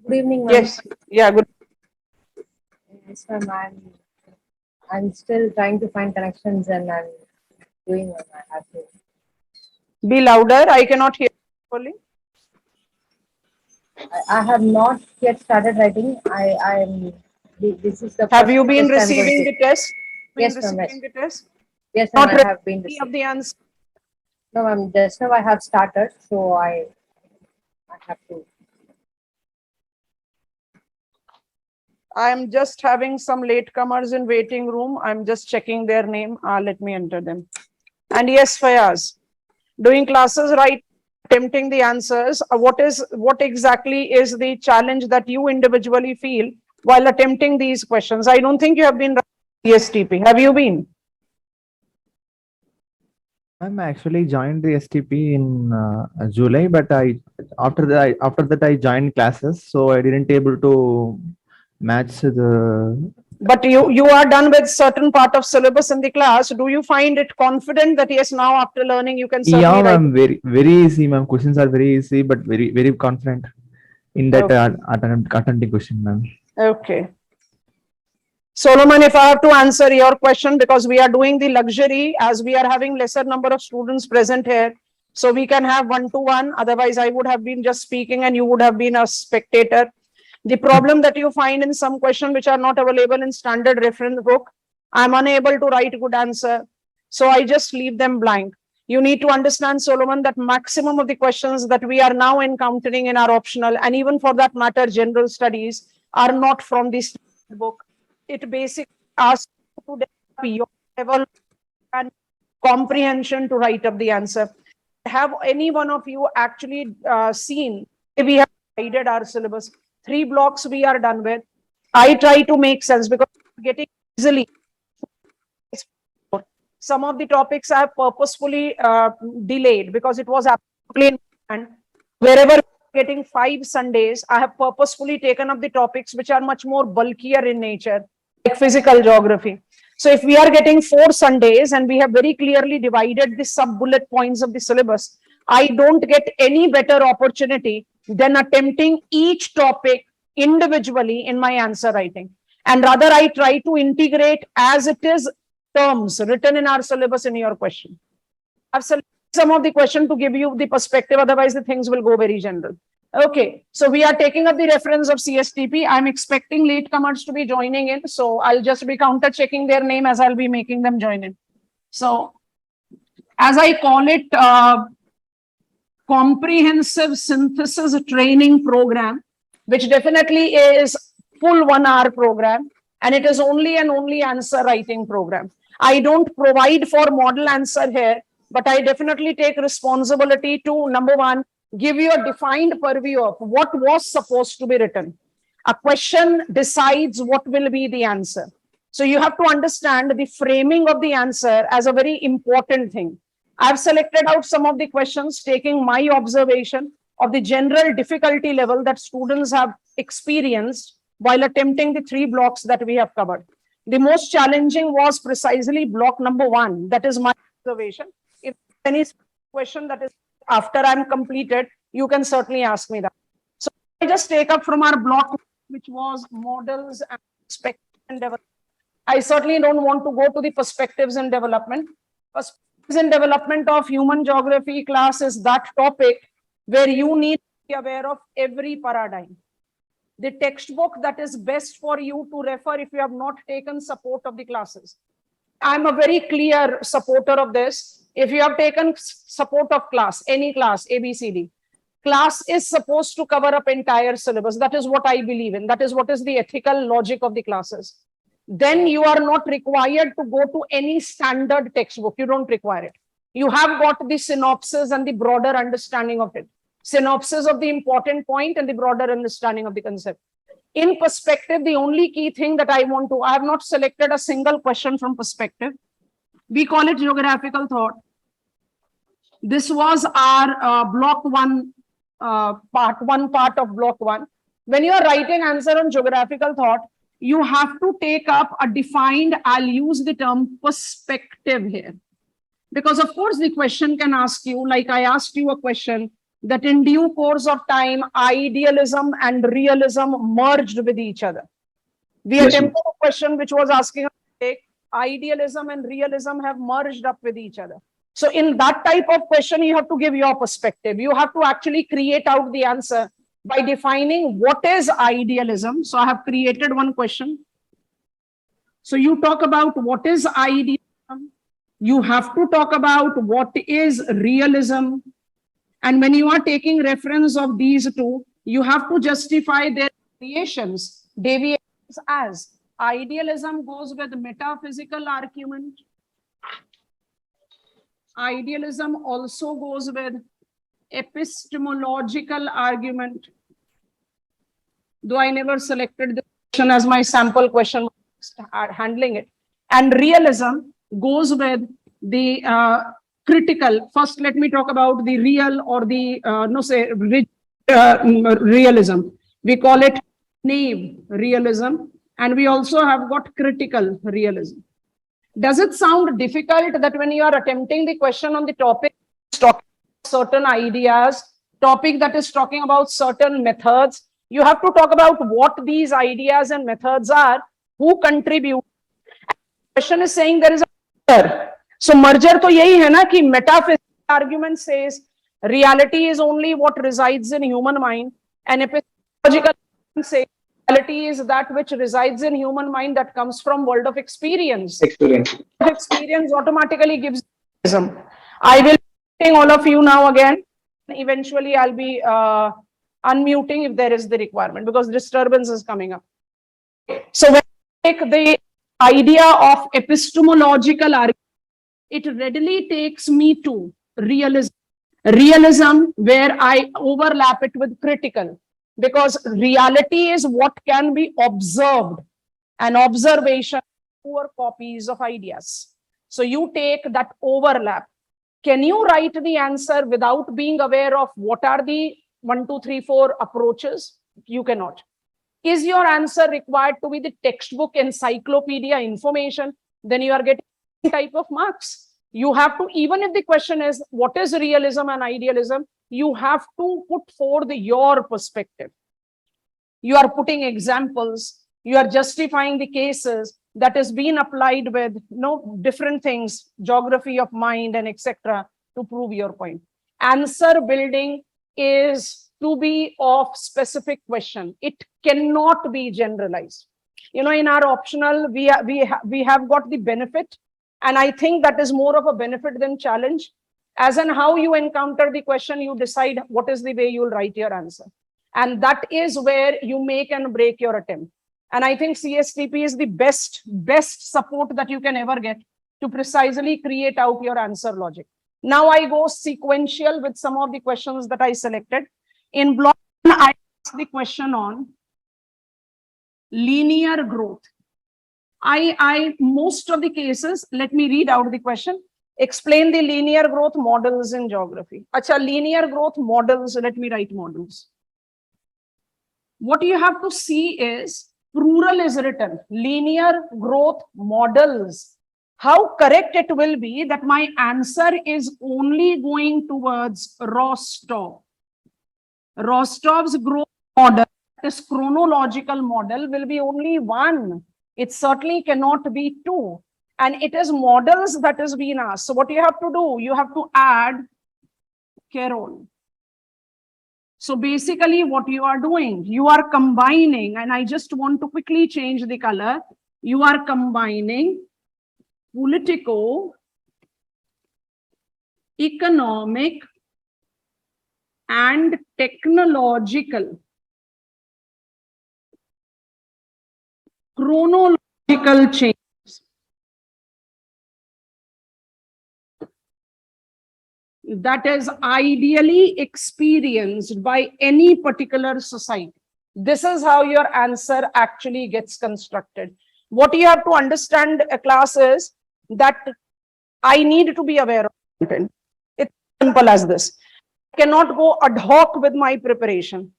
Good evening, ma'am. Yes. Yeah, good. Yes, ma'am. I'm still trying to find connections and I'm doing what I have to. Be louder. I cannot hear you fully. I have not yet started writing. This is the Have first you been test I'm going receiving to. the test? Been Yes, ma'am. receiving the test? Yes, ma'am. Not I have been ready of received. the answer. No, ma'am. Just now I have started, so I have to. I am just having some latecomers in waiting room. I'm just checking their name. Let me enter them. And yes, Fayaz, doing classes, right? Attempting the answers. What exactly is the challenge that you individually feel while attempting these questions? I don't think you have been STP. Have you been? I'm actually joined the STP in July, but after that I joined classes, so I didn't able to match the. But you are done with certain part of syllabus in the class. Do you find it confident that yes, now after learning you can certainly Yeah, write? ma'am, very easy, ma'am. Questions are very easy, but very confident in that attempting question, ma'am. Okay. Solomon, if I have to answer your question, because we are doing the luxury as we are having lesser number of students present here, so we can have one-to-one. Otherwise, I would have been just speaking and you would have been a spectator. The problem that you find in some questions which are not available in standard reference book, I'm unable to write a good answer. So I just leave them blank. You need to understand, Solomon, that maximum of the questions that we are now encountering in our optional, and even for that matter, general studies, are not from this book. It basically asks you to develop your level and comprehension to write up the answer. Have any one of you actually seen? We have divided our syllabus. 3 blocks we are done with. I try to make sense because getting easily. Some of the topics I have purposefully delayed because it was absolutely, and wherever getting 5 Sundays, I have purposefully taken up the topics which are much more bulkier in nature, like physical geography. So if we are getting 4 Sundays and we have very clearly divided the sub bullet points of the syllabus, I don't get any better opportunity than attempting each topic individually in my answer writing. And rather, I try to integrate as it is terms written in our syllabus in your question. I've selected some of the question to give you the perspective, otherwise the things will go very general. Okay, so we are taking up the reference of CSTP. I'm expecting latecomers to be joining in, so I'll just be counter checking their name as I'll be making them join in. So, as I call it, comprehensive synthesis training program, which definitely is full 1 hour program, and it is only and only answer writing program. I don't provide for model answer here, but I definitely take responsibility to, number one, give you a defined purview of what was supposed to be written. A question decides what will be the answer. So you have to understand the framing of the answer as a very important thing. I've selected out some of the questions taking my observation of the general difficulty level that students have experienced while attempting the 3 blocks that we have covered. The most challenging was precisely block number 1. That is my observation. If any question that is after I'm completed, you can certainly ask me that. So I just take up from our block, which was models and perspectives and development. I certainly don't want to go to the perspectives and development. Perspectives and development of human geography class is that topic where you need to be aware of every paradigm. The textbook that is best for you to refer if you have not taken support of the classes. I'm a very clear supporter of this. If you have taken support of class, any class, ABCD, class is supposed to cover up entire syllabus. That is what I believe in. That is what is the ethical logic of the classes. Then you are not required to go to any standard textbook. You don't require it. You have got the synopsis and the broader understanding of it. Synopsis of the important point and the broader understanding of the concept. In perspective, the only key thing that I have not selected a single question from perspective. We call it geographical thought. This was our block 1, part of block 1. When you are writing answer on geographical thought, you have to take up a defined, I'll use the term perspective here. Because of course the question can ask you, like I asked you a question, that in due course of time, idealism and realism merged with each other. We attempted a question which was asking, idealism and realism have merged up with each other. So in that type of question, you have to give your perspective. You have to actually create out the answer by defining what is idealism. So I have created one question. So you talk about what is idealism. You have to talk about what is realism. And when you are taking reference of these two, you have to justify their deviations as idealism goes with metaphysical argument. Idealism also goes with epistemological argument. Though I never selected the question as my sample question, handling it. And realism goes with the critical. First, let me talk about the real or the realism. We call it naive realism, and we also have got critical realism. Does it sound difficult that when you are attempting the question on the topic, certain ideas, topic that is talking about certain methods, you have to talk about what these ideas and methods are, who contribute. The question is saying there is a merger. So merger to yahi hai na ki metaphysical argument says reality is only what resides in human mind, and epistemological says reality is that which resides in human mind that comes from world of experience. Experience automatically gives realism. I will be all of you now again. Eventually, I'll be unmuting if there is the requirement because disturbance is coming up. So when I take the idea of epistemological argument, it readily takes me to realism. Realism where I overlap it with critical, because reality is what can be observed, and observation poor copies of ideas. So you take that overlap. Can you write the answer without being aware of what are the 1, 2, 3, 4 approaches? You cannot. Is your answer required to be the textbook encyclopedia information? Then you are getting type of marks. You have to, even if the question is what is realism and idealism, you have to put forth your perspective. You are putting examples, you are justifying the cases that is being applied with different things, geography of mind and etc. to prove your point. Answer building is to be of specific question. It cannot be generalized. In our optional, we have got the benefit, and I think that is more of a benefit than challenge. As in how you encounter the question, you decide what is the way you will write your answer. And that is where you make and break your attempt. And I think CSTP is the best support that you can ever get to precisely create out your answer logic. Now I go sequential with some of the questions that I selected. In block 1, I ask the question on linear growth. Most of the cases, let me read out the question. Explain the linear growth models in geography. Acha, linear growth models, let me write models. What you have to see is, plural is written, linear growth models. How correct it will be that my answer is only going towards Rostov. Rostov's growth model, this chronological model, will be only one. It certainly cannot be two. And it is models that is being asked. So what you have to do, you have to add Carol. So basically what you are doing, you are combining, and I just want to quickly change the color. You are combining politico, economic, and technological, chronological change. That is ideally experienced by any particular society. This is how your answer actually gets constructed. What you have to understand, a class, is that I need to be aware of content. It's simple as this. I cannot go ad hoc with my preparation.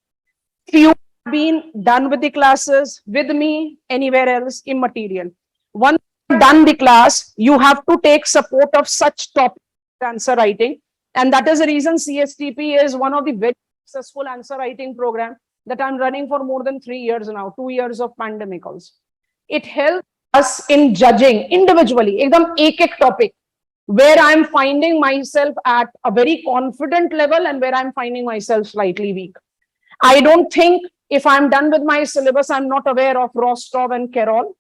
If you have been done with the classes with me, anywhere else, immaterial. Once you've done the class, you have to take support of such topic answer writing. And that is the reason CSTP is one of the very successful answer writing program that I'm running for more than 3 years now, 2 years of pandemic also. It helps us in judging individually, ekdam ek topic, where I'm finding myself at a very confident level and where I'm finding myself slightly weak. I don't think if I'm done with my syllabus, I'm not aware of Rostov and Kerol.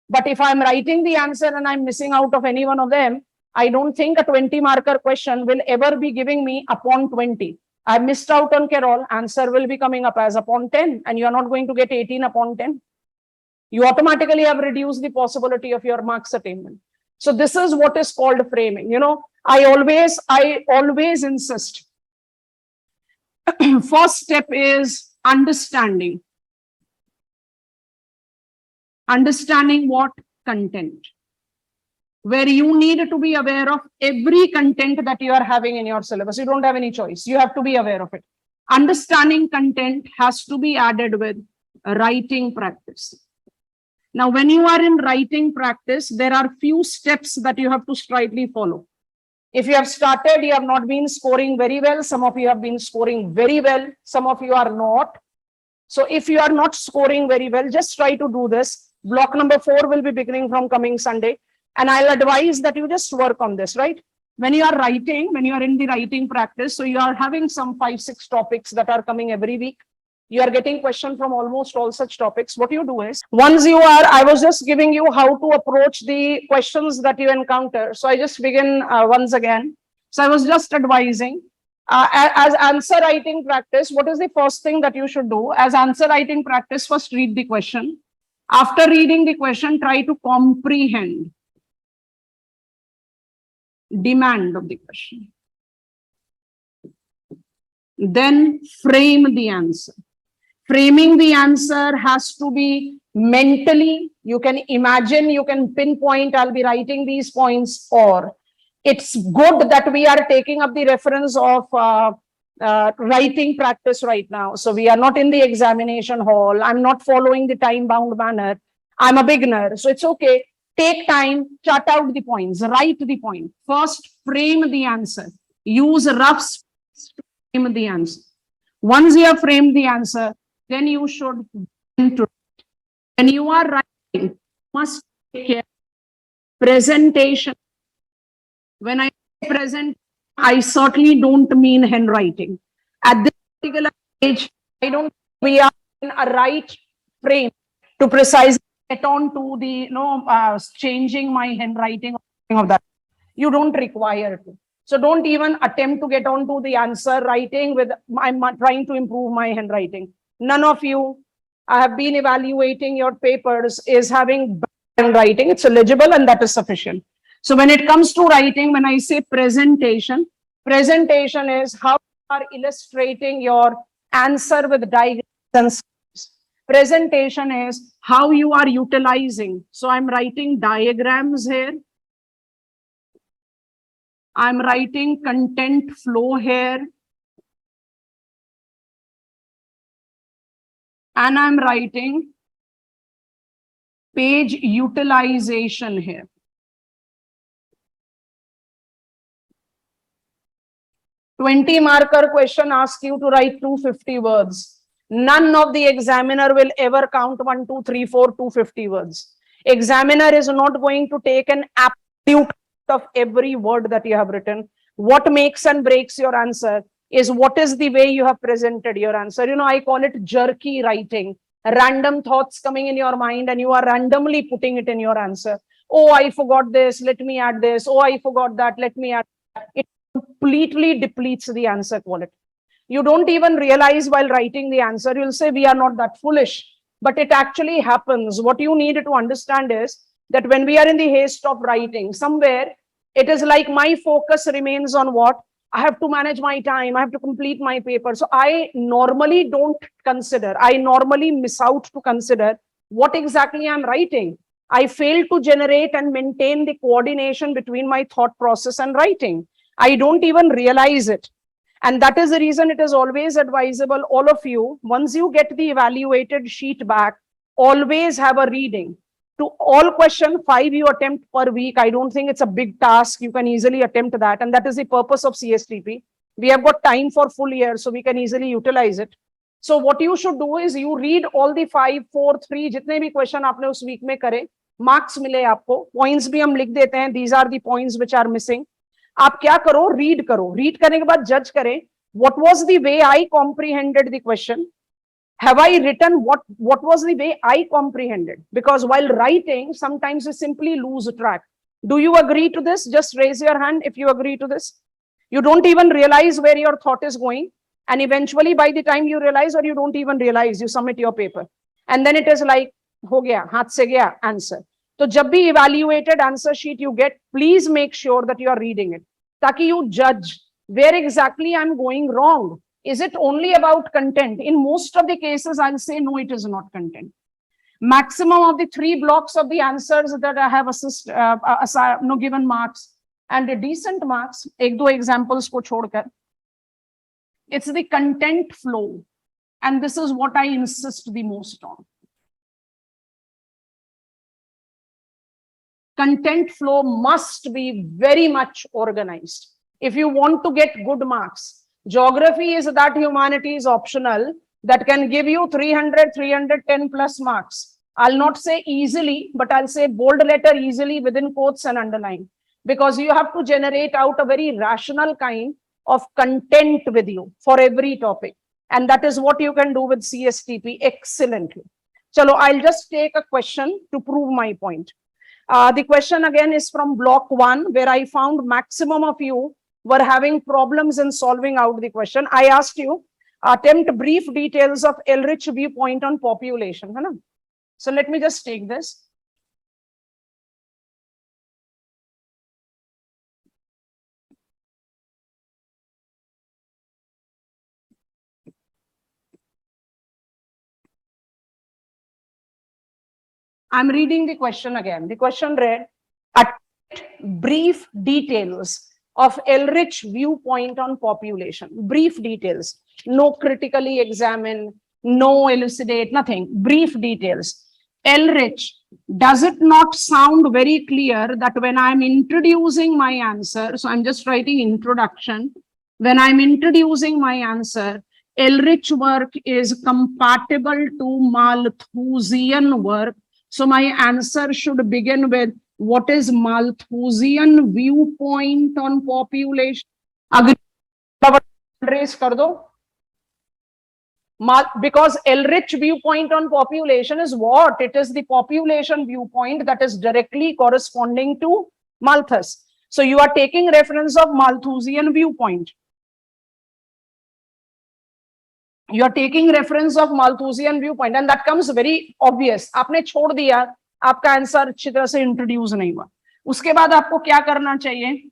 But if I'm writing the answer and I'm missing out of any one of them, I don't think a 20 marker question will ever be giving me upon 20. I missed out on Kerol, answer will be coming up as upon 10, and you're not going to get 18 upon 10. You automatically have reduced the possibility of your marks attainment. So this is what is called framing. You know, I always insist. First step is understanding. Understanding what? Content. Where you need to be aware of every content that you are having in your syllabus. You don't have any choice. You have to be aware of it. Understanding content has to be added with writing practice. Now, when you are in writing practice, there are few steps that you have to strictly follow. If you have started, you have not been scoring very well. Some of you have been scoring very well. Some of you are not. So if you are not scoring very well, just try to do this. Block number 4 will be beginning from coming Sunday. And I'll advise that you just work on this, right? When you are writing, when you are in the writing practice, so you are having some 5-6 topics that are coming every week. You are getting questions from almost all such topics. What you do is, once you are, I was just giving you how to approach the questions that you encounter. So I just begin once again. So I was just advising, as answer writing practice, what is the first thing that you should do? As answer writing practice, first read the question. After reading the question, try to comprehend demand of the question. Then frame the answer. Framing the answer has to be mentally. You can imagine, you can pinpoint, I'll be writing these points, or it's good that we are taking up the reference of writing practice right now. So we are not in the examination hall. I'm not following the time-bound manner. I'm a beginner. So it's okay. Take time, chart out the points, write the point. First, frame the answer. Use rough space to frame the answer. Once you have framed the answer, then you should begin to. When you are writing, you must take care of presentation. When I present, I certainly don't mean handwriting. At this particular stage, we are in a right frame to precisely get on to the, changing my handwriting of that. You don't require to. So don't even attempt to get on to the answer writing with, I'm trying to improve my handwriting. None of you, I have been evaluating your papers, is having bad handwriting. It's legible and that is sufficient. So when it comes to writing, when I say presentation, presentation is how you are illustrating your answer with diagrams and slides. Presentation is how you are utilizing. So I'm writing diagrams here. I'm writing content flow here. And I'm writing page utilization here. $20 marker question asks you to write 250 words. None of the examiner will ever count 1, 2, 3, 4, 250 words. Examiner is not going to take an absolute of every word that you have written. What makes and breaks your answer is what is the way you have presented your answer. I call it jerky writing. Random thoughts coming in your mind and you are randomly putting it in your answer. Oh, I forgot this, let me add this. Oh, I forgot that, let me add that. It completely depletes the answer quality. You don't even realize while writing the answer, you'll say we are not that foolish, but it actually happens. What you need to understand is that when we are in the haste of writing, somewhere it is like my focus remains on what? I have to manage my time. I have to complete my paper. So I normally don't consider, I normally miss out to consider what exactly I'm writing. I fail to generate and maintain the coordination between my thought process and writing. I don't even realize it. And that is the reason it is always advisable, all of you, once you get the evaluated sheet back, always have a reading. To all question 5 you attempt per week. I don't think it's a big task. You can easily attempt that. And that is the purpose of CSTP. We have got time for full year, so we can easily utilize it. So what you should do is you read all the 5, 4, 3, जितने भी question आपने उस week में करे, marks मिले आपको, points भी हम लिख देते हैं, these are the points which are missing. आप क्या करो, read करो, read करने के बाद judge करें, what was the way I comprehended the question? Have I written what was the way I comprehended? Because while writing, sometimes we simply lose track. Do you agree to this? Just raise your hand if you agree to this. You don't even realize where your thought is going. And eventually, by the time you realize, or you don't even realize, you submit your paper. And then it is like, ho gaya, haath se gaya, answer. So, jab bhi evaluated answer sheet you get, please make sure that you are reading it. Taki you judge where exactly I'm going wrong. Is it only about content? In most of the cases, I'll say, no, it is not content. Maximum of the 3 blocks of the answers that I have given marks and a decent marks, ek do examples ko chhodkar. It's the content flow. And this is what I insist the most on. Content flow must be very much organized. If you want to get good marks, geography is that humanities optional that can give you 300, 310 plus marks. I'll not say easily, but I'll say bold letter easily within quotes and underline, because you have to generate out a very rational kind of content with you for every topic. And that is what you can do with CSTP excellently. Chalo, I'll just take a question to prove my point. The question again is from block 1, where I found maximum of you were having problems in solving out the question. I asked you, attempt brief details of Ehrlich viewpoint on population. So let me just take this. I'm reading the question again. The question read, attempt brief details of Ehrlich viewpoint on population. Brief details, no critically examine, no elucidate, nothing. Brief details. Ehrlich, does it not sound very clear that when I'm introducing my answer, so I'm just writing introduction, when I'm introducing my answer, Ehrlich work is compatible to Malthusian work. So my answer should begin with, what is Malthusian viewpoint on population? Raise kar do. Because Ehrlich viewpoint on population is what? It is the population viewpoint that is directly corresponding to Malthus. So you are taking reference of Malthusian viewpoint. You are taking reference of Malthusian viewpoint, and that comes very obvious. आपने छोड़ दिया, आपका answer अच्छी तरह से introduce नहीं हुआ. उसके बाद आपको क्या करना चाहिए?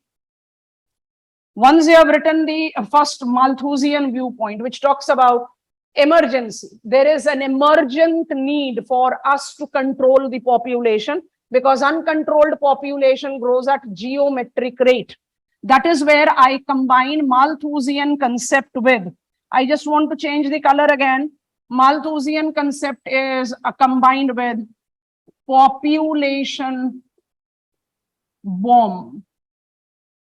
Once you have written the first Malthusian viewpoint, which talks about emergency, there is an emergent need for us to control the population, because uncontrolled population grows at geometric rate. That is where I combine Malthusian concept with, I just want to change the color again. Malthusian concept is combined with population bomb.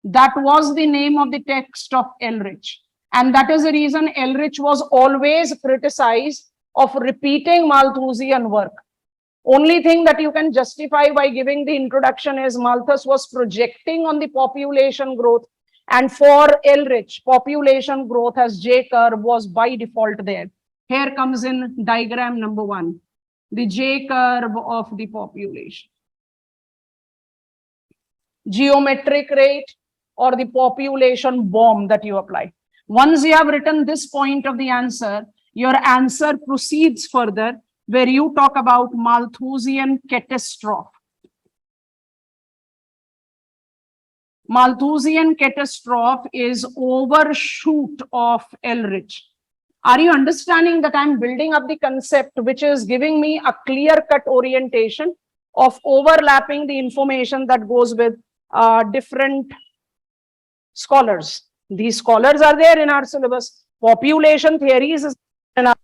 That was the name of the text of Ehrlich. And that is the reason Ehrlich was always criticized of repeating Malthusian work. Only thing that you can justify by giving the introduction is Malthus was projecting on the population growth. And for Ehrlich, population growth as J curve was by default there. Here comes in diagram number 1, the J curve of the population. Geometric rate or the population bomb that you apply. Once you have written this point of the answer, your answer proceeds further, where you talk about Malthusian catastrophe. Malthusian catastrophe is overshoot of Ehrlich. Are you understanding that I'm building up the concept which is giving me a clear-cut orientation of overlapping the information that goes with different scholars? These scholars are there in our syllabus. Population theories is in our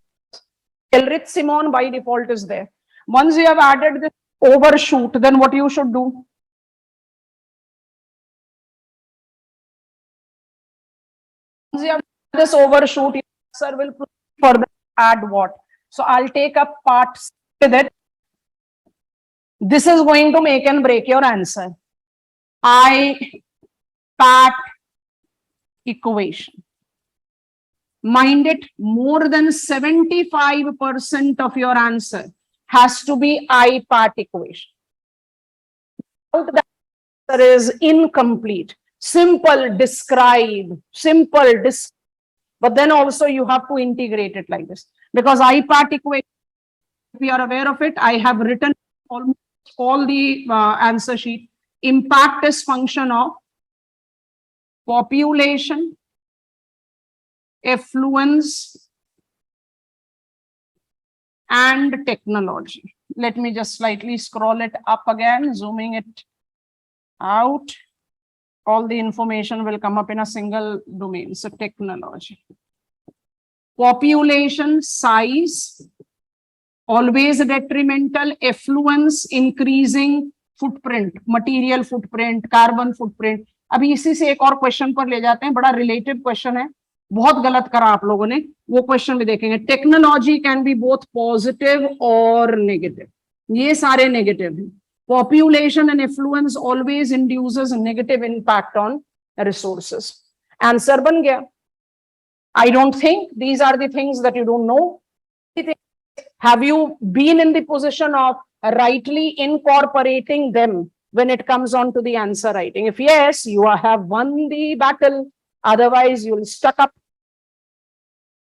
Ehrlich Simon by default is there. Once you have added this overshoot, then what you should do? Once you have this overshoot, your answer will further add what? So I'll take up part with it. This is going to make and break your answer. IPAT equation. Mind it, more than 75% of your answer has to be IPAT equation. The answer is incomplete. Simple, describe, but then also you have to integrate it like this. Because IPAT equation, if we are aware of it, I have written almost all the answer sheet. Impact is function of population, affluence, and technology. Let me just slightly scroll it up again, zooming it out. All the information will come up in a single domain. So technology. Population size, always detrimental. Affluence, increasing footprint, material footprint, carbon footprint. अभी इसी से एक और question पर ले जाते हैं, बड़ा रिलेटिव क्वेश्चन है, बहुत गलत करा आप लोगों ने, वो क्वेश्चन भी देखेंगे. Technology can be both positive और नेगेटिव, ये सारे नेगेटिव हैं. Population and affluence always induces a negative impact on resources. Answer ban gaya. I don't think these are the things that you don't know. Have you been in the position of rightly incorporating them when it comes on to the answer writing? If yes, you have won the battle. Otherwise, you'll stuck up.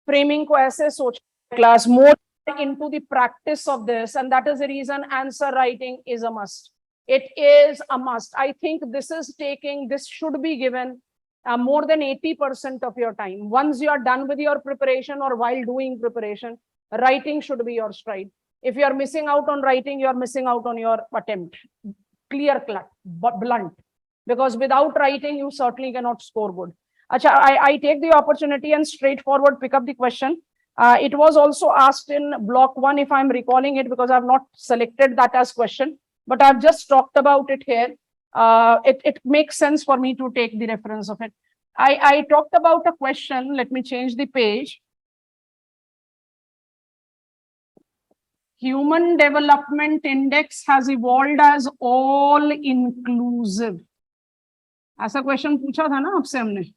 Framing ko aise soch class more into the practice of this, and that is the reason answer writing is a must. It is a must. I think this should be given more than 80% of your time. Once you are done with your preparation or while doing preparation, writing should be your stride. If you are missing out on writing, you are missing out on your attempt. Clear cut, blunt. Because without writing, you certainly cannot score good. Achha, I take the opportunity and straightforward pick up the question. It was also asked in block 1, if I'm recalling it, because I've not selected that as question, but I've just talked about it here. It makes sense for me to take the reference of it. I talked about a question. Let me change the page. Human Development Index has evolved as all inclusive. ऐसा question पूछा था ना आपसे हमने.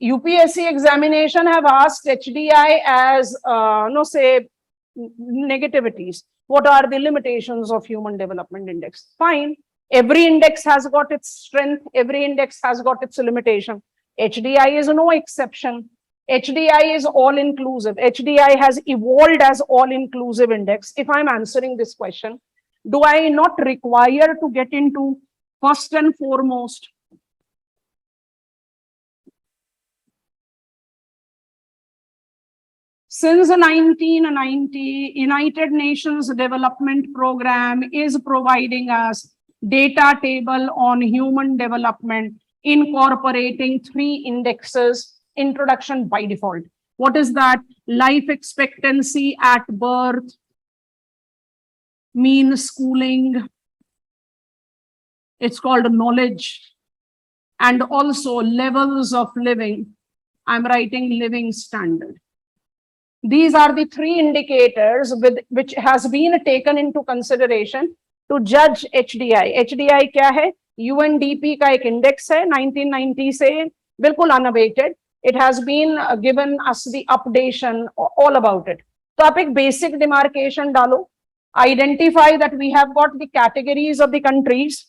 UPSC examination have asked HDI as negativities. What are the limitations of Human Development Index? Fine. Every index has got its strength. Every index has got its limitation. HDI is no exception. HDI is all inclusive. HDI has evolved as all inclusive index. If I'm answering this question, do I not require to get into first and foremost since 1990, United Nations Development Program is providing us data table on human development, incorporating 3 indexes, introduction by default. What is that? Life expectancy at birth, mean schooling, it's called knowledge, and also levels of living. I'm writing living standard. These are the 3 indicators which has been taken into consideration to judge HDI. HDI क्या है? UNDP का एक index है 1990 से, बिल्कुल unabated. It has been given us the updation all about it. तो आप एक basic demarcation डालो. Identify that we have got the categories of the countries.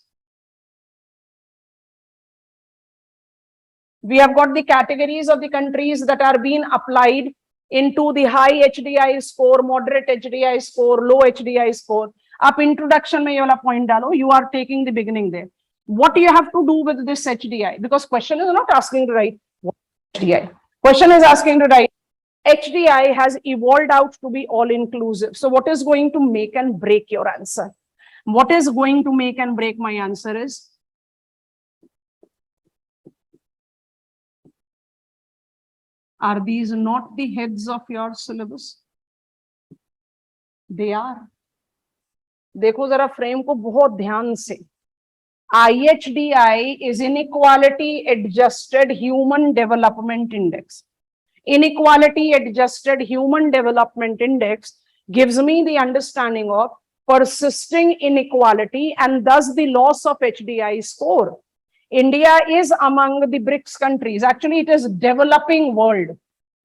We have got the categories of the countries that are being applied into the high HDI score, moderate HDI score, low HDI score. Up introduction mein ye wala point dalo, you are taking the beginning there. What do you have to do with this HDI? Because question is not asking to write what HDI. Question is asking to write HDI has evolved out to be all inclusive. So what is going to make and break your answer? What is going to make and break my answer is are these not the heads of your syllabus? They are. देखो जरा frame को बहुत ध्यान से। IHDI is inequality adjusted human development index. Inequality adjusted human development index gives me the understanding of persisting inequality and thus the loss of HDI score. India is among the BRICS countries. Actually, it is developing world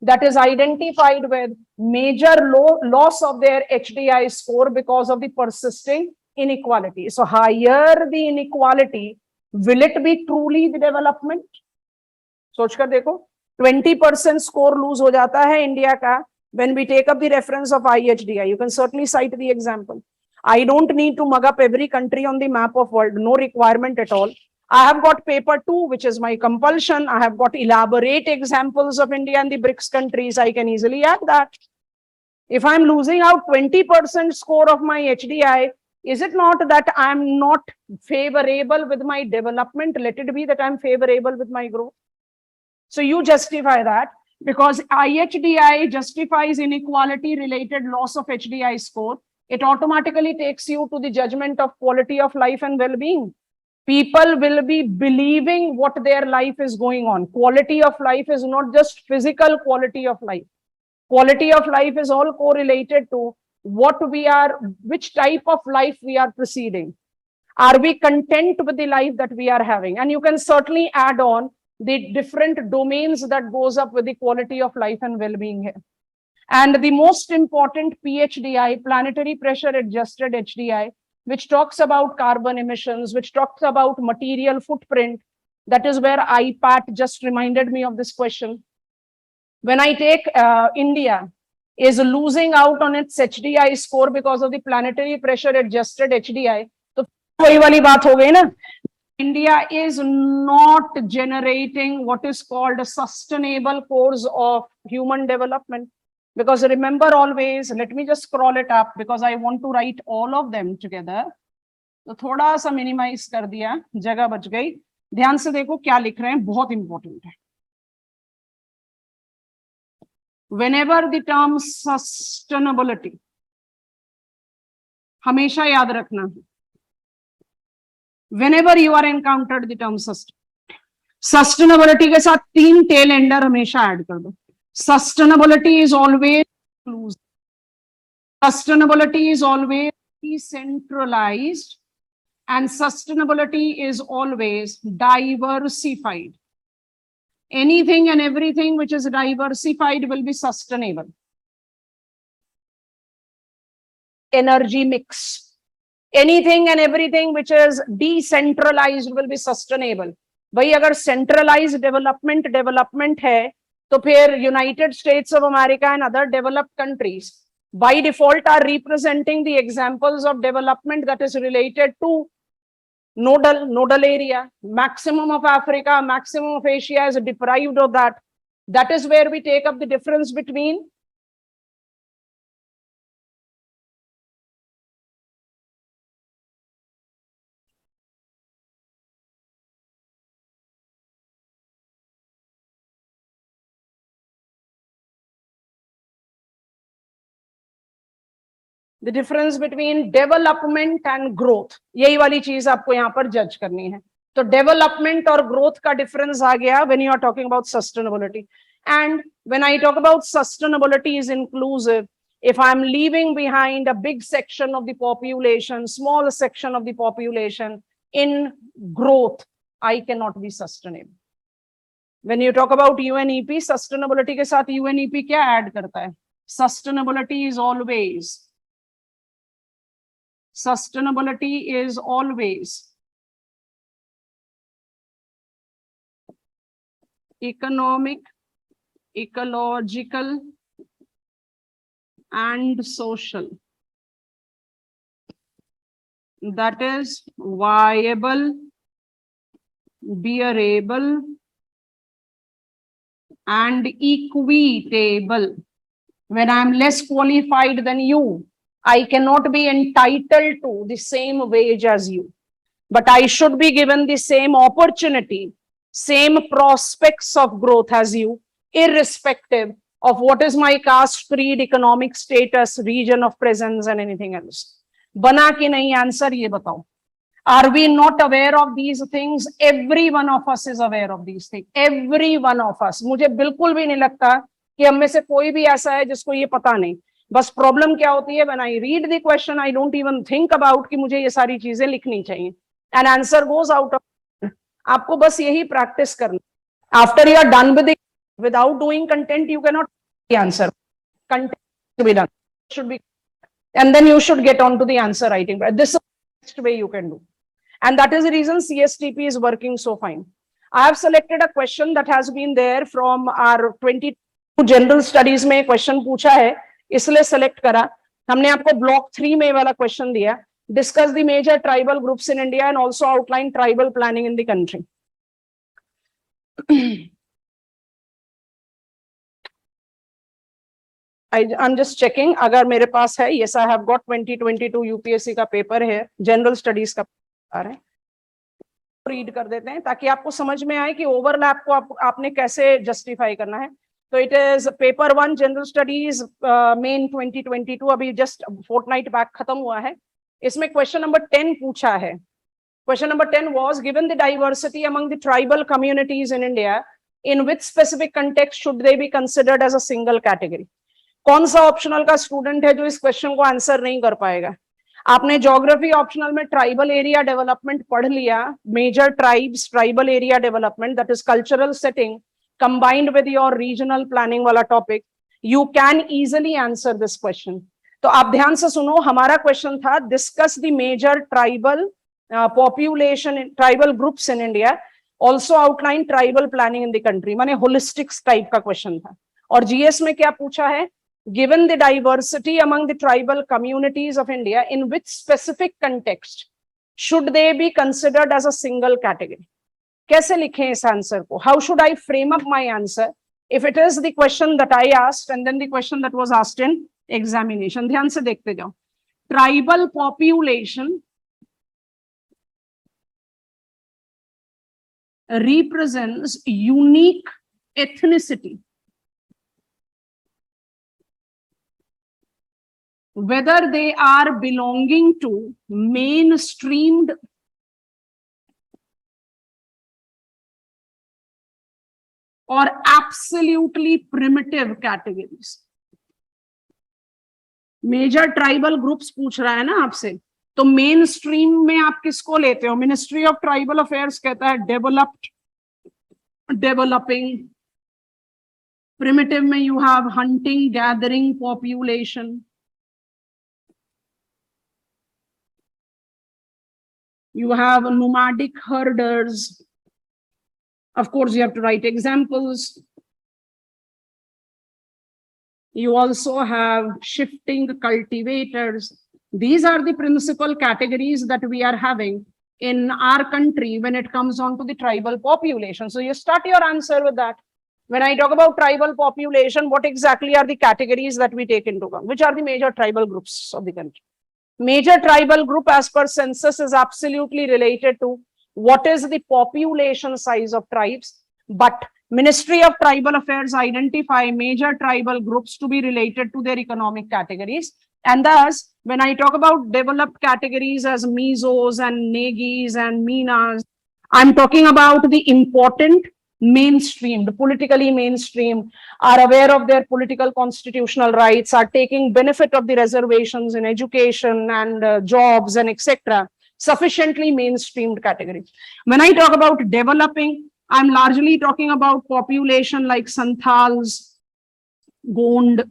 that is identified with major loss of their HDI score because of the persisting inequality. So higher the inequality, will it be truly the development? सोचकर देखो, 20% score lose हो जाता है India का when we take up the reference of IHDI. You can certainly cite the example. I don't need to mug up every country on the map of world, no requirement at all. I have got paper 2, which is my compulsion. I have got elaborate examples of India and the BRICS countries. I can easily add that. If I'm losing out 20% score of my HDI, is it not that I'm not favorable with my development? Let it be that I'm favorable with my growth. So you justify that because IHDI justifies inequality related loss of HDI score. It automatically takes you to the judgment of quality of life and well-being. People will be believing what their life is going on. Quality of life is not just physical quality of life. Quality of life is all correlated to what we are, which type of life we are proceeding. Are we content with the life that we are having? And you can certainly add on the different domains that goes up with the quality of life and well-being here. And the most important PHDI, planetary pressure adjusted HDI, which talks about carbon emissions, which talks about material footprint. That is where IPAT just reminded me of this question. When I take India is losing out on its HDI score because of the planetary pressure adjusted HDI, तो वही वाली बात हो गई ना. India is not generating what is called a sustainable course of human development. Because remember always, let me just scroll it up because I want to write all of them together. तो थोड़ा सा minimise कर दिया, जगह बच गई. ध्यान से देखो क्या लिख रहे हैं, बहुत इंपॉर्टेंट है. Whenever the term sustainability, हमेशा याद रखना, whenever you are encountered the term sustainability के साथ 3 tail ender हमेशा ऐड कर दो. Sustainability is always inclusive. Sustainability is always decentralized, and sustainability is always diversified. Anything and everything which is diversified will be sustainable. Energy mix. Anything and everything which is decentralized will be sustainable. भाई अगर centralized development है, तो फिर United States of America and other developed countries by default are representing the examples of development that is related to nodal area. Maximum of Africa, maximum of Asia is deprived of that. That is where we take up the difference between the difference between development and growth. यही वाली चीज आपको यहाँ पर जज करनी है. तो development और growth का difference आ गया when you are talking about sustainability. And when I talk about sustainability is inclusive, if I'm leaving behind a big section of the population, small section of the population in growth, I cannot be sustainable. When you talk about UNEP, sustainability के साथ UNEP क्या add करता है? Sustainability is always economic, ecological, and social. That is viable, bearable, and equitable. When I'm less qualified than you, I cannot be entitled to the same wage as you, but I should be given the same opportunity, same prospects of growth as you, irrespective of what is my caste, creed, economic status, region of presence, and anything else. बना कि नहीं answer ये बताओ. Are we not aware of these things? Every one of us is aware of these things. Every one of us. मुझे बिल्कुल भी नहीं लगता कि हम में से कोई भी ऐसा है जिसको ये पता नहीं. बस प्रॉब्लम क्या होती है, when I read the question, I don't even think about कि मुझे ये सारी चीजें लिखनी चाहिए. And answer goes out of. आपको बस यही प्रैक्टिस करना. After you are done with it, without doing content, you cannot answer. Content to be done. Should be, and then you should get on to the answer writing. But this is the best way you can do. And that is the reason CSTP is working so fine. I have selected a question that has been there from our 22 general studies में question पूछा है, इसलिए select करा. हमने आपको block 3 में वाला question दिया. Discuss the major tribal groups in India and also outline tribal planning in the country. I'm just checking अगर मेरे पास है. Yes, I have got 2022 UPSC का पेपर है, जनरल स्टडीज का पेपर है. रीड कर देते हैं ताकि आपको समझ में आए कि ओवरलैप को आपने कैसे जस्टिफाई करना है. तो it is paper 1 general studies main 2022, अभी जस्ट फोर्टनाइट बैक खत्म हुआ है. इसमें क्वेश्चन नंबर 10 पूछा है. Question number 10 was, given the diversity among the tribal communities in India, in which specific context should they be considered as a single category? कौन सा optional का स्टूडेंट है जो इस क्वेश्चन को आंसर नहीं कर पाएगा? आपने ज्योग्राफी ऑप्शनल में ट्राइबल एरिया डेवलपमेंट पढ़ लिया, major tribes, tribal area development, that is cultural setting combined with your regional planning वाला topic. You can easily answer this question. तो आप ध्यान से सुनो, हमारा क्वेश्चन था discuss the major tribal population in tribal groups in India, also outline tribal planning in the country. माने holistic type का question था. और GS में क्या पूछा है? Given the diversity among the tribal communities of India, in which specific context should they be considered as a single category? कैसे लिखें इस आंसर को? How should I frame up my answer if it is the question that I asked and then the question that was asked in examination? ध्यान से देखते जाओ. Tribal population represents unique ethnicity, whether they are belonging to mainstreamed or absolutely primitive categories. Major tribal groups पूछ रहा है ना आपसे, तो मेन स्ट्रीम में आप किसको लेते हो? मिनिस्ट्री ऑफ ट्राइबल अफेयर्स कहता है डेवलप्ड, डेवलपिंग. प्रिमिटिव में you have hunting, gathering population. You have nomadic herders. Of course, you have to write examples. You also have shifting cultivators. These are the principal categories that we are having in our country when it comes on to the tribal population. So you start your answer with that. When I talk about tribal population, what exactly are the categories that we take into account? Which are the major tribal groups of the country? Major tribal group as per census is absolutely related to what is the population size of tribes. But Ministry of Tribal Affairs identify major tribal groups to be related to their economic categories. And thus, when I talk about developed categories as Mizos and Negis and Minas, I'm talking about the important mainstream, the politically mainstream, are aware of their political constitutional rights, are taking benefit of the reservations in education and jobs and etc. Sufficiently mainstreamed category. When I talk about developing, I'm largely talking about population like Santhals, Gond,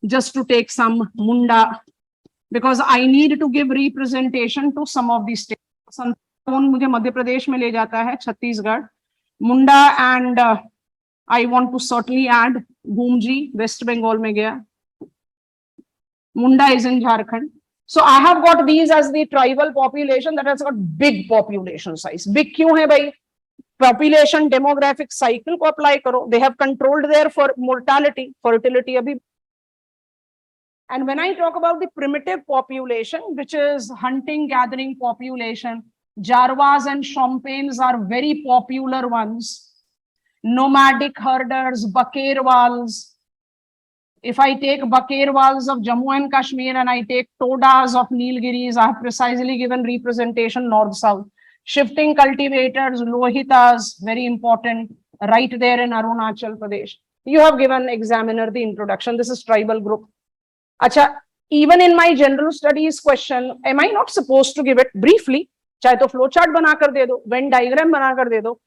just to take some, Munda, because I need to give representation to some of these states. Santhal मुझे मध्य प्रदेश में ले जाता है, Chhattisgarh. Munda and I want to certainly add Gumji, West Bengal में गया. Munda is in Jharkhand. So I have got these as the tribal population that has got big population size. Big क्यों है भाई? Population demographic cycle को apply करो. They have controlled their mortality, fertility अभी. And when I talk about the primitive population, which is hunting, gathering population, Jarwas and Champaigns are very popular ones. Nomadic herders, Bakerwals, If I take Bakerwals of Jammu and Kashmir and I take Todas of Nilgiris, I have precisely given representation north-south. Shifting cultivators, Lohitas, very important, right there in Arunachal Pradesh. You have given examiner the introduction. This is tribal group. Acha, even in my general studies question, am I not supposed to give it briefly? चाहे तो flow chart बनाकर दे दो, Venn diagram बनाकर दे दो.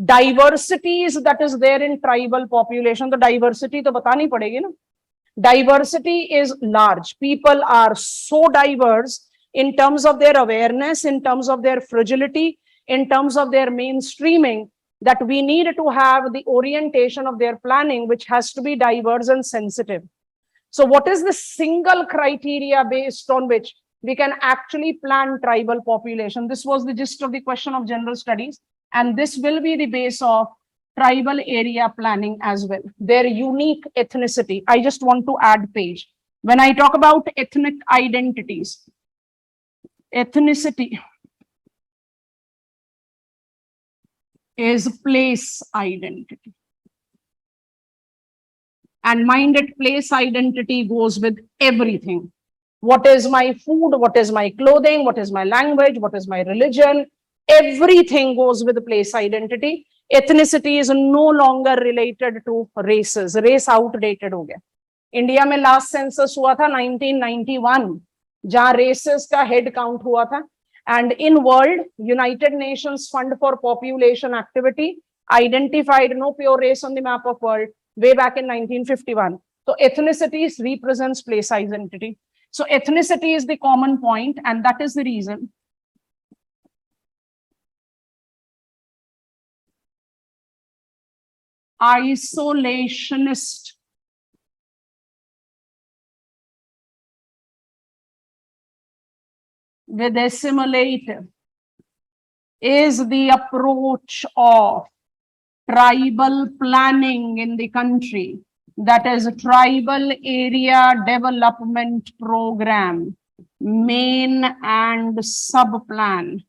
Diversities that is there in tribal population, तो diversity तो बतानी पड़ेगी ना. Diversity is large. People are so diverse in terms of their awareness, in terms of their fragility, in terms of their mainstreaming, that we need to have the orientation of their planning, which has to be diverse and sensitive. So what is the single criteria based on which we can actually plan tribal population? This was the gist of the question of general studies, and this will be the base of tribal area planning as well. Their unique ethnicity. I just want to add page. When I talk about ethnic identities, ethnicity is place identity. And mind it, place identity goes with everything. What is my food? What is my clothing? What is my language? What is my religion? Everything goes with place identity. Ethnicity is no longer related to races. Race outdated हो गया. India में last census हुआ था 1991, जहां races का head count हुआ था. And in world, United Nations Fund for Population Activity identified no pure race on the map of world way back in 1951. So ethnicity represents place identity. So ethnicity is the common point, and that is the reason isolationist with assimilative is the approach of tribal planning in the country, that is a tribal area development program, main and subplan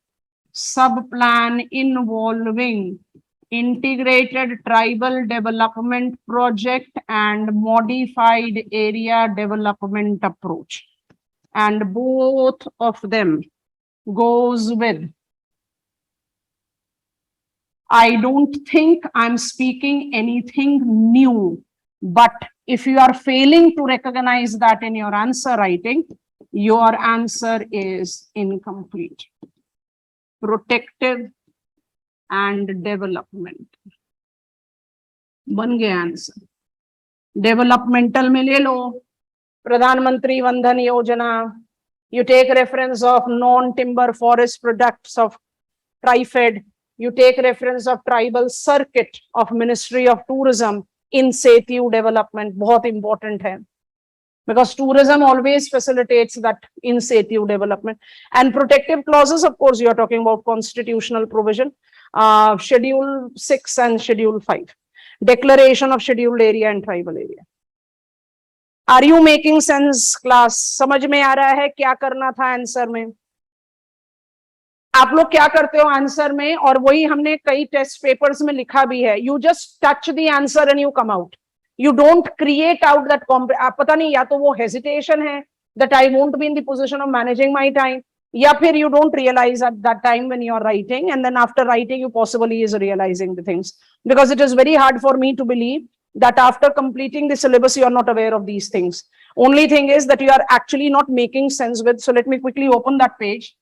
involving integrated tribal development project and modified area development approach. And both of them goes with, I don't think I'm speaking anything new, but if you are failing to recognize that in your answer writing, your answer is incomplete. Protective and development. बन गया answer. Developmental में ले लो, प्रधानमंत्री वंदन योजना. You take reference of non-timber forest products of TriFed. You take reference of tribal circuit of Ministry of Tourism in situ development. बहुत important है, because tourism always facilitates that in situ development. And protective clauses, of course, you are talking about constitutional provision, Schedule 6 and Schedule 5, declaration of scheduled area and tribal area. Are you making sense, class? समझ में आ रहा है क्या करना था answer में? आप लोग क्या करते हो आंसर में, और वही हमने कई टेस्ट पेपर्स में लिखा भी है. You just touch the answer and you come out. You don't create out that पता नहीं, या तो वो hesitation है that I won't be in the position of managing my time, या फिर you don't realize at that time when you are writing, and then after writing you possibly is realizing the things. Because it is very hard for me to believe that after completing the syllabus you are not aware of these things. Only thing is that you are actually not making sense with, so let me quickly open that page.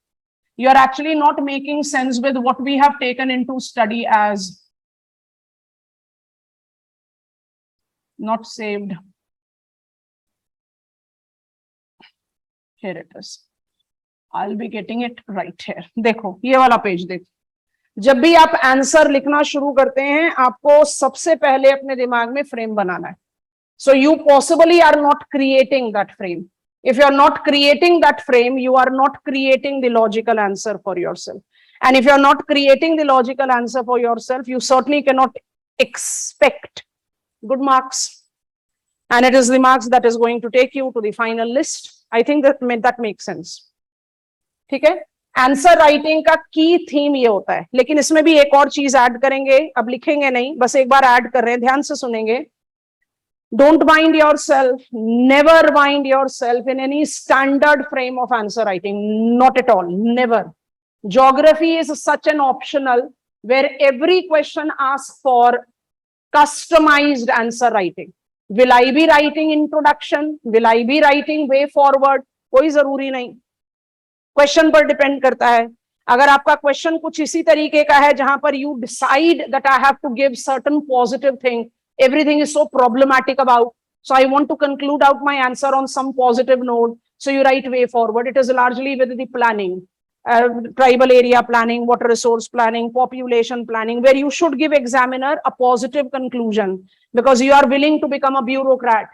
You are actually not making sense with what we have taken into study as not saved. Here it is. I'll be getting it right here. देखो ये वाला page देखो. जब भी आप answer लिखना शुरू करते हैं, आपको सबसे पहले अपने दिमाग में फ्रेम बनाना है. So you possibly are not creating that frame. If you are not creating that frame, you are not creating the logical answer for yourself. And if you are not creating the logical answer for yourself, you certainly cannot expect good marks. And it is the marks that is going to take you to the final list. I think that makes sense. ठीक है? Answer writing का की theme ये होता है, लेकिन इसमें भी एक और चीज ऐड करेंगे. अब लिखेंगे नहीं, बस एक बार ऐड कर रहे हैं, ध्यान से सुनेंगे. Don't bind yourself, never bind yourself in any standard frame of answer writing, not at all, never. Geography is such an optional where every question asks for customized answer writing. Will I be writing introduction? Will I be writing way forward? कोई जरूरी नहीं, question पर depend करता है. अगर आपका question कुछ इसी तरीके का है जहां पर you decide that I have to give certain positive thing, everything is so problematic about, so I want to conclude out my answer on some positive note, so you write way forward. It is largely with the planning, tribal area planning, water resource planning, population planning, where you should give examiner a positive conclusion because you are willing to become a bureaucrat.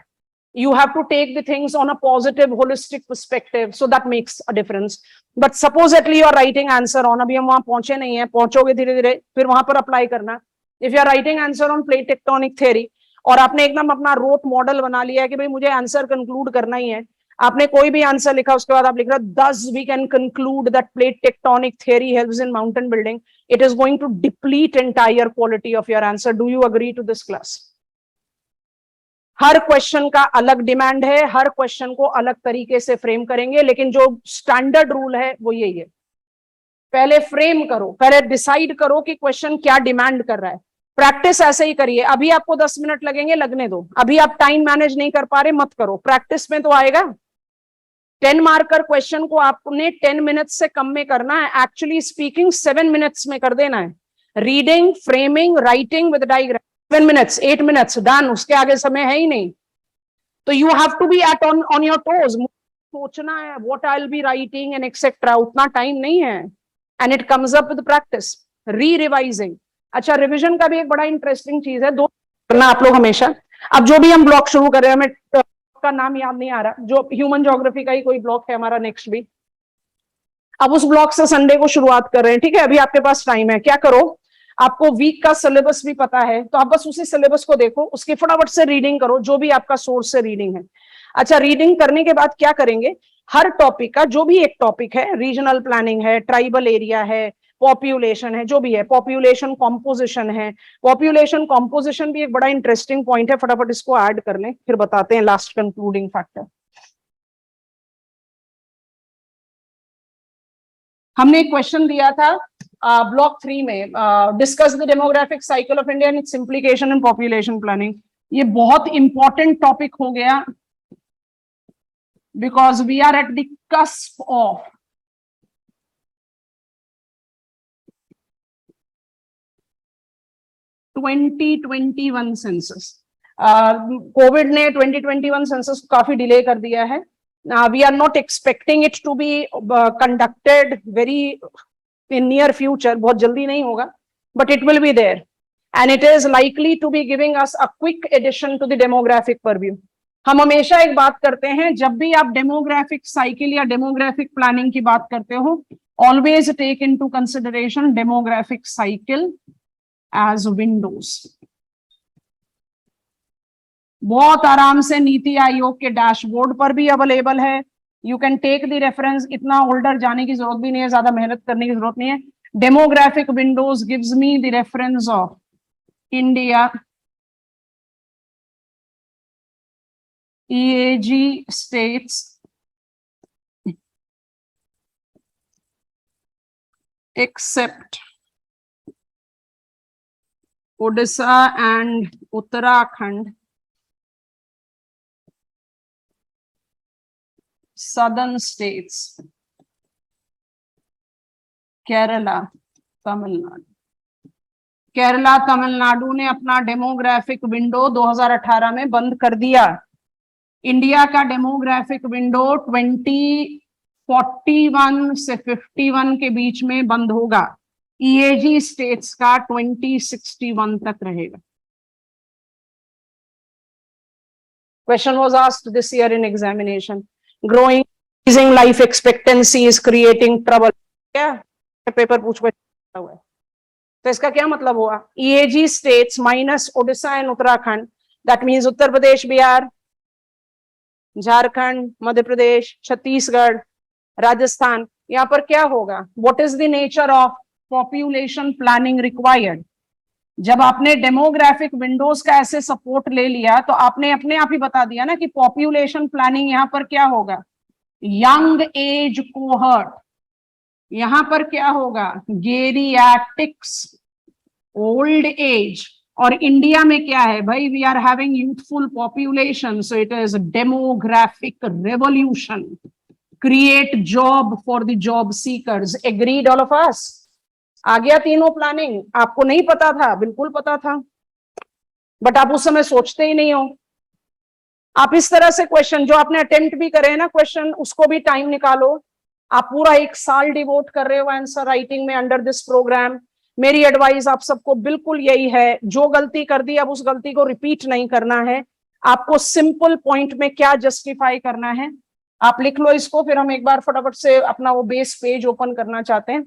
You have to take the things on a positive holistic perspective, so that makes a difference. But supposedly you are writing answer on, अभी हम वहां पहुंचे नहीं है, पहुंचोगे धीरे धीरे, फिर वहां पर अप्लाई करना. If you are writing answer on plate tectonic theory और आपने एकदम अपना रोट मॉडल बना लिया है कि भाई मुझे आंसर कंक्लूड करना ही है, आपने कोई भी आंसर लिखा उसके बाद आप लिख रहे हो thus we can conclude that plate tectonic theory helps in mountain building, it is going to deplete entire quality of your answer. Do you agree to this class? Her question का अलग demand है, हर question को अलग तरीके से frame करेंगे, लेकिन जो स्टैंडर्ड रूल है वो यही है. पहले फ्रेम करो, पहले डिसाइड करो कि क्वेश्चन क्या डिमांड कर रहा है. प्रैक्टिस ऐसे ही करिए. अभी आपको 10 मिनट लगेंगे, लगने दो. अभी आप टाइम मैनेज नहीं कर पा रहे, मत करो. प्रैक्टिस में तो आएगा. 10 मार्कर क्वेश्चन को आपने 10 मिनट्स से कम में करना है. एक्चुअली स्पीकिंग 7 मिनट्स में कर देना है. Reading, framing, writing with diagram 7 minutes, 8 minutes done. उसके आगे समय है ही नहीं. तो you have to be at on your toes. सोचना है what I will be writing and etcetera, उतना टाइम नहीं है. And it comes up with practice, rerevising. अच्छा, रिवीजन का भी एक बड़ा इंटरेस्टिंग चीज है, दो करना आप लोग हमेशा. अब जो भी हम ब्लॉक शुरू कर रहे हैं, हमें का नाम याद नहीं आ रहा, जो ह्यूमन ज्योग्राफी का ही कोई ब्लॉक है हमारा नेक्स्ट भी. अब उस ब्लॉक से संडे को शुरुआत कर रहे हैं, ठीक है. अभी आपके पास टाइम है. क्या करो, आपको वीक का सिलेबस भी पता है, तो आप बस उसी सिलेबस को देखो, उसकी फटाफट से रीडिंग करो, जो भी आपका सोर्स से रीडिंग है. अच्छा, रीडिंग करने के बाद क्या करेंगे, हर टॉपिक का जो भी एक टॉपिक है, रीजनल प्लानिंग है, ट्राइबल एरिया है, पॉपुलेशन है, जो भी है, पॉपुलेशन कॉम्पोजिशन है. पॉपुलेशन कॉम्पोजिशन भी एक बड़ा इंटरेस्टिंग पॉइंट है, फटाफट इसको ऐड कर लें, फिर बताते हैं लास्ट कंक्लूडिंग फैक्टर. हमने एक क्वेश्चन दिया था ब्लॉक 3 में, discuss the demographic cycle of India and it's implication in population planning. ये बहुत इंपॉर्टेंट टॉपिक हो गया because we are at the cusp of (2021) census. Covid ने 2021 सेंसस को काफी डिले कर दिया है. We are not expecting it to be conducted very in near future, बहुत जल्दी नहीं होगा, but it will be there and it is likely to be giving us a quick addition to the demographic purview. हम हमेशा एक बात करते हैं, जब भी आप डेमोग्राफिक साइकिल या डेमोग्राफिक प्लानिंग की बात करते हो, always take into consideration demographic cycle as windows. बहुत आराम से नीति आयोग के डैशबोर्ड पर भी अवेलेबल है. You can take the reference. इतना ओल्डर जाने की जरूरत भी नहीं है, ज्यादा मेहनत करने की जरूरत नहीं है. Demographic Windows gives me the reference of India, EAG states except Odisha and Uttarakhand, southern states, Kerala, Tamil Nadu. Kerala, Tamil Nadu ने अपना डेमोग्राफिक विंडो 2018 में बंद कर दिया. इंडिया का डेमोग्राफिक विंडो 2041 से 51 के बीच में बंद होगा. EAG स्टेट्स का 2061 तक रहेगा. Question was asked this year in examination. Growing, increasing life expectancy is creating trouble. क्या पेपर पूछ हुआ है, तो इसका क्या मतलब हुआ? EAG states minus Odisha and Uttarakhand, that means Uttar Pradesh, Bihar, Jharkhand, Madhya Pradesh, Chhattisgarh, Rajasthan. यहाँ पर क्या होगा? What is the nature of population planning required? जब आपने डेमोग्राफिक विंडोज का ऐसे सपोर्ट ले लिया तो आपने अपने आप ही बता दिया ना कि पॉपुलेशन प्लानिंग यहां पर क्या होगा, यंग एज कोहर्ट, यहां पर क्या होगा, गेरियाट्रिक्स, ओल्ड एज, और इंडिया में क्या है भाई, we are having youthful population, so it is demographic revolution, create job for the job seekers, agreed all of us. आ गया तीनों प्लानिंग, आपको नहीं पता था, बिल्कुल पता था, बट आप उस समय सोचते ही नहीं हो। आप इस तरह से क्वेश्चन जो आपने अटेम्प्ट भी करे ना क्वेश्चन, उसको भी टाइम निकालो। आप पूरा 1 साल डिवोट कर रहे हो आंसर राइटिंग में अंडर दिस प्रोग्राम। मेरी एडवाइस आप सबको बिल्कुल यही है, जो गलती कर दी अब उस गलती को रिपीट नहीं करना है। आपको सिंपल पॉइंट में क्या जस्टिफाई करना है, आप लिख लो इसको, फिर हम एक बार फटाफट से अपना वो बेस पेज ओपन करना चाहते हैं।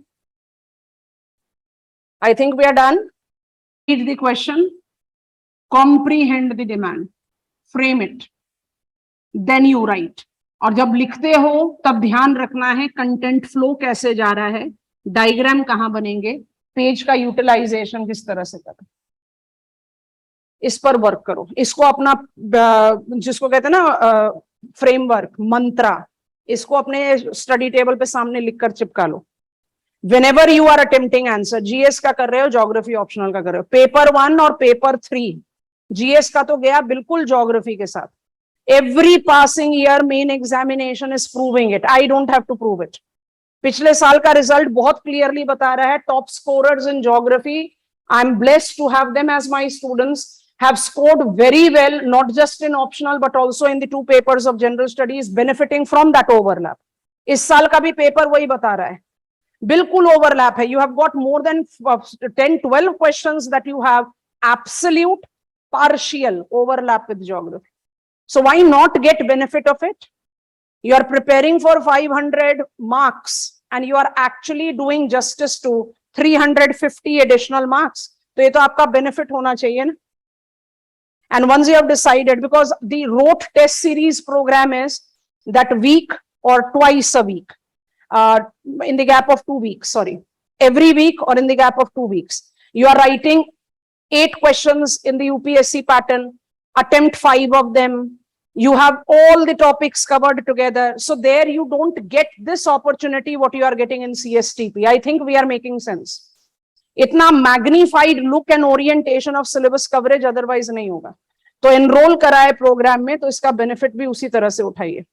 I think we are done. Read the question, comprehend the demand, frame it, then you write. और जब लिखते हो तब ध्यान रखना है कंटेंट फ्लो कैसे जा रहा है, डायग्राम कहां बनेंगे, पेज का यूटिलाइजेशन किस तरह से करो, इस पर वर्क करो। इसको अपना जिसको कहते हैं ना फ्रेमवर्क, मंत्रा, इसको अपने स्टडी टेबल पे सामने लिखकर चिपका लो। Whenever you are attempting answer, GS का कर रहे हो, ज्योग्राफी ऑप्शनल का कर रहे हो, पेपर 1 और पेपर 3, जीएस का तो गया बिल्कुल ज्योग्राफी के साथ। Every passing year main examination is proving it. I don't have to prove it. पिछले साल का रिजल्ट बहुत क्लियरली बता रहा है, top scorers in geography, I am blessed to have them as my students, have scored very well, not just in optional but also in the 2 papers of general studies, benefiting from that overlap. इस साल का भी paper वही बता रहा है, बिल्कुल overlap है। You have got more than 10-12 questions that you have absolute partial overlap with geography. So why not get benefit of it? You are preparing for 500 marks and you are actually doing justice to 350 additional marks. तो ये तो आपका benefit होना चाहिए ना. And once you have decided, because the rote test series program is that week or twice a week, in the gap of 2 weeks, sorry, every week or in the gap of 2 weeks, you are writing 8 questions in the UPSC pattern, attempt 5 of them. You have all the topics covered together. So there you don't get this opportunity what you are getting in CSTP. I think we are making sense. इतना magnified look and orientation of syllabus coverage otherwise नहीं होगा. तो enroll कराए programme में तो इसका benefit भी उसी तरह से उठाइए.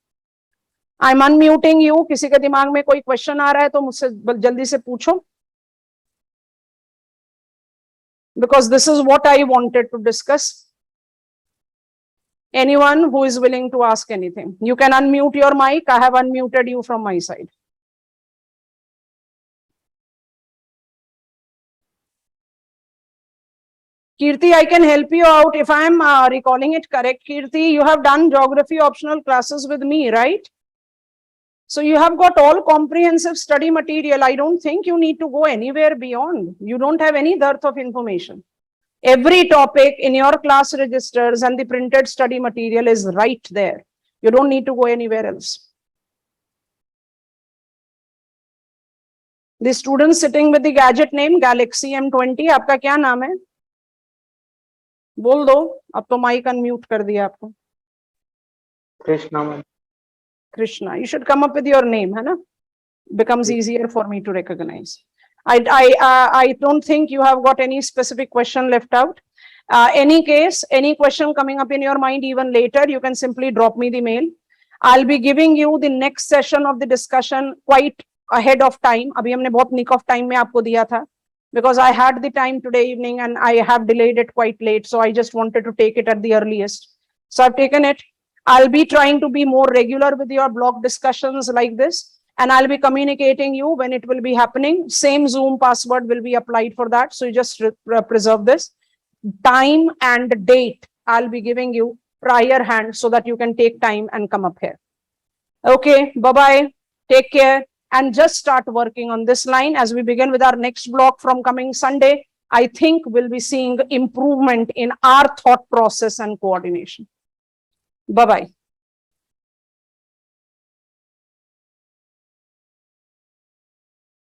I'm unmuting you. किसी के दिमाग में कोई क्वेश्चन आ रहा है तो मुझसे जल्दी से पूछो. Because this is what I wanted to discuss. Anyone who is willing to ask anything, you can unmute your mic. I have unmuted you from my side. Kirti, I can help you out if I am recalling it correct. Kirti, you have done geography optional classes with me, right? So you have got all comprehensive study material. I don't think you need to go anywhere beyond. You don't have any dearth of information. Every topic in your class registers and the printed study material is right there. You don't need to go anywhere else. The student sitting with the gadget name Galaxy M20, आपका क्या नाम है? बोल दो, अब तो mic unmute कर दिया आपको. Krishna. Krishna, you should come up with your name, है ना? Becomes easier for me to recognize. I don't think you have got any specific question left out. Any case, any question coming up in your mind even later, you can simply drop me the mail. I'll be giving you the next session of the discussion quite ahead of time. अभी हमने बहुत nick of time में आपको दिया था, because I had the time today evening and I have delayed it quite late. So I just wanted to take it at the earliest. So I've taken it. I'll be trying to be more regular with your blog discussions like this. And I'll be communicating you when it will be happening. Same Zoom password will be applied for that. So you just preserve this. Time and date I'll be giving you prior hand so that you can take time and come up here. Okay, bye-bye. Take care. And just start working on this line as we begin with our next block from coming Sunday. I think we'll be seeing improvement in our thought process and coordination. Bye-bye.